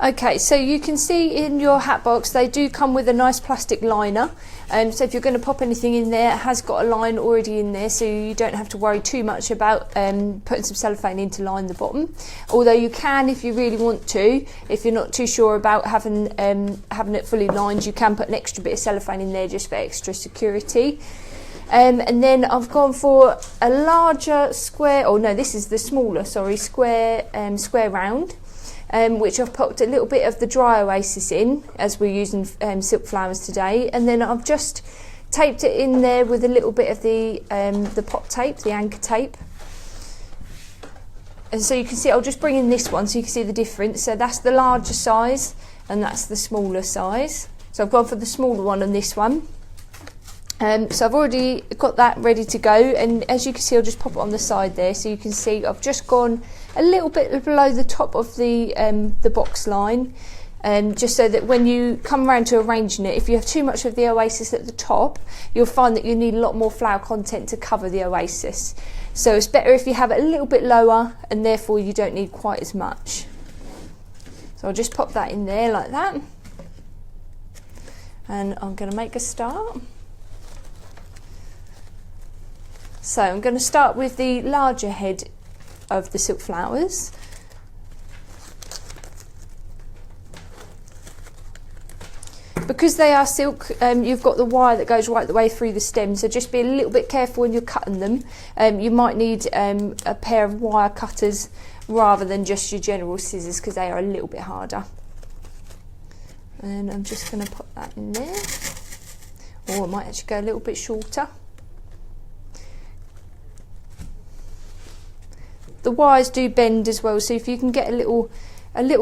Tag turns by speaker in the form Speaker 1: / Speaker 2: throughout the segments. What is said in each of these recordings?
Speaker 1: Okay, so you can see in your hat box they do come with a nice plastic liner. So if you're going to pop anything in there, it has got a line already in there, so you don't have to worry too much about putting some cellophane in to line the bottom. Although you can, if you really want to, if you're not too sure about having it fully lined, you can put an extra bit of cellophane in there just for extra security. And then I've gone for a larger square, oh no, this is the smaller, sorry, square round. Which I've popped a little bit of the dry oasis in, as we're using silk flowers today, and then I've just taped it in there with a little bit of the pot tape, the anchor tape. And so you can see, I'll just bring in this one so you can see the difference. So that's the larger size and that's the smaller size. So I've gone for the smaller one on this one. So I've already got that ready to go, and as you can see, I'll just pop it on the side there so you can see I've just gone a little bit below the top of the box line, just so that when you come around to arranging it, if you have too much of the oasis at the top, you'll find that you need a lot more flower content to cover the oasis. So it's better if you have it a little bit lower, and therefore you don't need quite as much. So I'll just pop that in there like that, and I'm going to make a start. So I'm going to start with the larger head of the silk flowers. Because they are silk, you've got the wire that goes right the way through the stem, so just be a little bit careful when you're cutting them. You might need a pair of wire cutters rather than just your general scissors, because they are a little bit harder. And I'm just going to put that in there. Or I might actually go a little bit shorter. The wires do bend as well, so if you can get a little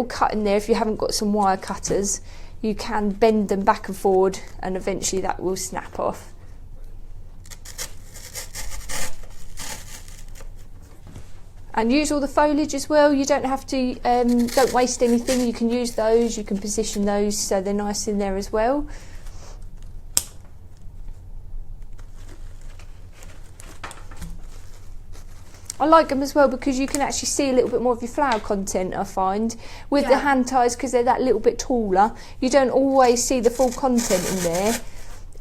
Speaker 1: cut in there, if you haven't got some wire cutters, you can bend them back and forward, and eventually that will snap off. And use all the foliage as well. You don't have to, don't waste anything. You can use those, you can position those so they're nice in there as well. I like them as well because you can actually see a little bit more of your flower content, I find. With the hand ties, because they're that little bit taller, you don't always see the full content in there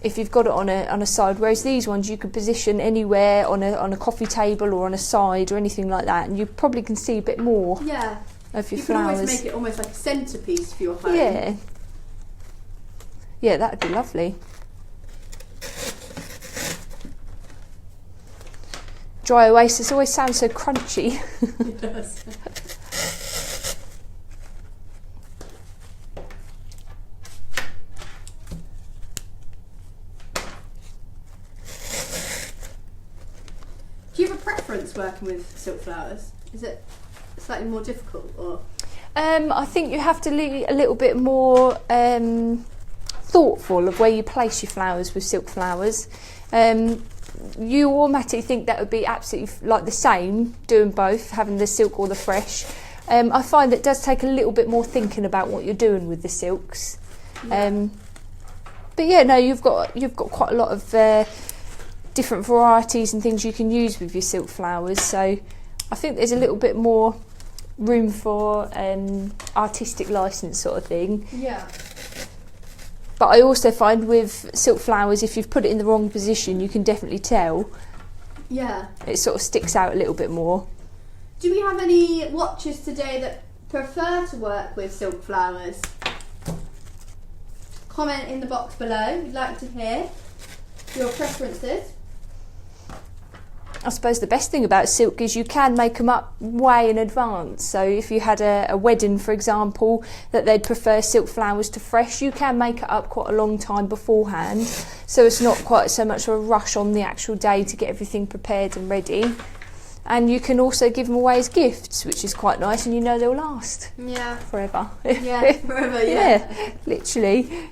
Speaker 1: if you've got it on a side, whereas these ones you could position anywhere on a coffee table or on a side or anything like that, and you probably can see a bit more of your flowers. You can
Speaker 2: always make it almost like a centrepiece for your home.
Speaker 1: Yeah, that would be lovely. Dry oasis always sounds so crunchy.
Speaker 2: It does. Do you have a preference working with silk flowers? Is it slightly more difficult, or?
Speaker 1: I think you have to be a little bit more thoughtful of where you place your flowers with silk flowers. You automatically think that would be absolutely like the same, doing both, having the silk or the fresh. I find it does take a little bit more thinking about what you're doing with the silks. But yeah, no, you've got quite a lot of different varieties and things you can use with your silk flowers. So I think there's a little bit more room for artistic license sort of thing.
Speaker 2: Yeah.
Speaker 1: But I also find with silk flowers, if you've put it in the wrong position, you can definitely tell.
Speaker 2: Yeah.
Speaker 1: It sort of sticks out a little bit more.
Speaker 2: Do we have any watchers today that prefer to work with silk flowers? Comment in the box below. We'd like to hear your preferences.
Speaker 1: I suppose the best thing about silk is you can make them up way in advance. So if you had a wedding, for example, that they'd prefer silk flowers to fresh, you can make it up quite a long time beforehand. So it's not quite so much of a rush on the actual day to get everything prepared and ready. And you can also give them away as gifts, which is quite nice, and you know they'll last forever.
Speaker 2: Yeah, forever, yeah.
Speaker 1: Literally.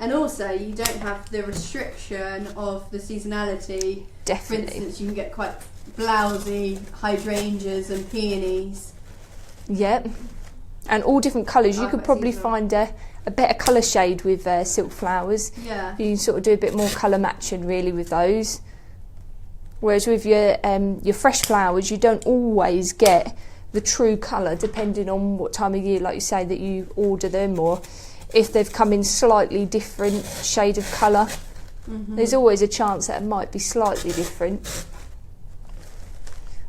Speaker 2: And also, you don't have the restriction of the seasonality.
Speaker 1: Definitely.
Speaker 2: For instance, you can get quite blousy hydrangeas and peonies.
Speaker 1: Yep. And all different colours. You could probably find a better colour shade with silk flowers.
Speaker 2: Yeah.
Speaker 1: You can sort of do a bit more colour matching really with those. Whereas with your fresh flowers, you don't always get the true colour, depending on what time of year, like you say, that you order them, or if they've come in slightly different shade of colour. There's always a chance that it might be slightly different.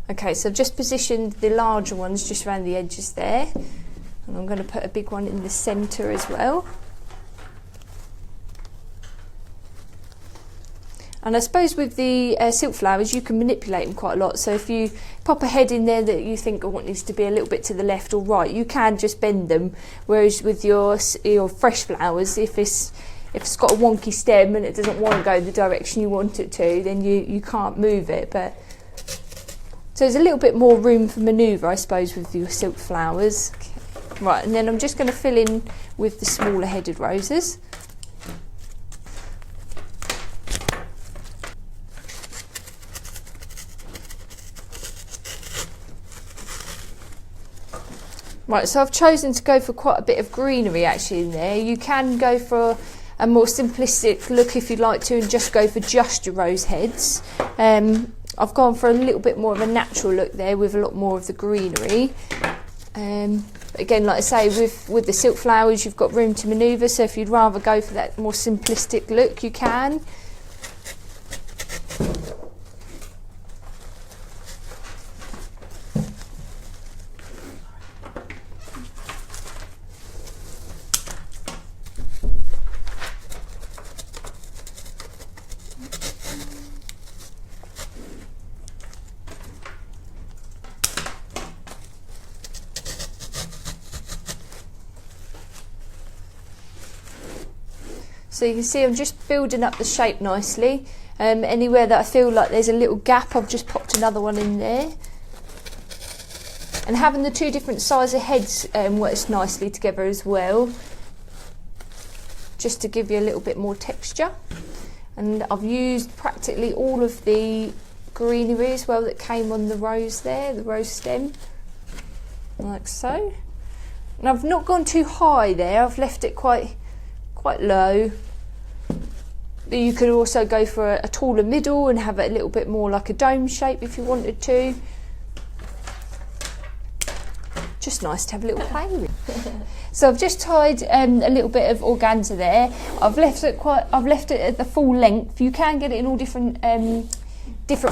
Speaker 1: Okay, so I've just positioned the larger ones just around the edges there, and I'm going to put a big one in the centre as well. And I suppose with the silk flowers, you can manipulate them quite a lot. So if you pop a head in there that you think needs to be a little bit to the left or right, you can just bend them. Whereas with your fresh flowers, if it's got a wonky stem and it doesn't want to go the direction you want it to, then you can't move it. But so there's a little bit more room for manoeuvre, I suppose, with your silk flowers. Right, and then I'm just going to fill in with the smaller headed roses. Right, so I've chosen to go for quite a bit of greenery actually in there. You can go for a more simplistic look if you'd like to, and just go for just your rose heads. I've gone for a little bit more of a natural look there with a lot more of the greenery. Again, like I say, with the silk flowers, you've got room to manoeuvre, so if you'd rather go for that more simplistic look, you can. So you can see I'm just building up the shape nicely. Anywhere that I feel like there's a little gap, I've just popped another one in there. And having the two different size of heads works nicely together as well, just to give you a little bit more texture. And I've used practically all of the greenery as well that came on the rose there, the rose stem, like so. And I've not gone too high there, I've left it quite low. You could also go for a taller middle and have it a little bit more like a dome shape if you wanted to. Just nice to have a little play with. So I've just tied a little bit of organza there. I've left it at the full length. You can get it in all different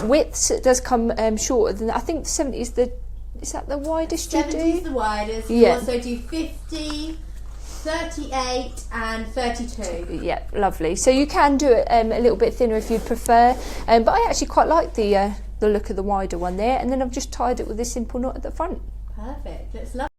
Speaker 1: widths. It does come shorter than that. I think 70 is that the widest you do?
Speaker 2: 70 is the widest.
Speaker 1: Yeah.
Speaker 2: You also do 50, 38 and 32.
Speaker 1: Yeah, lovely. So you can do it a little bit thinner if you prefer, but I actually quite like the look of the wider one there, and then I've just tied it with a simple knot at the front.
Speaker 2: Perfect. It's lovely.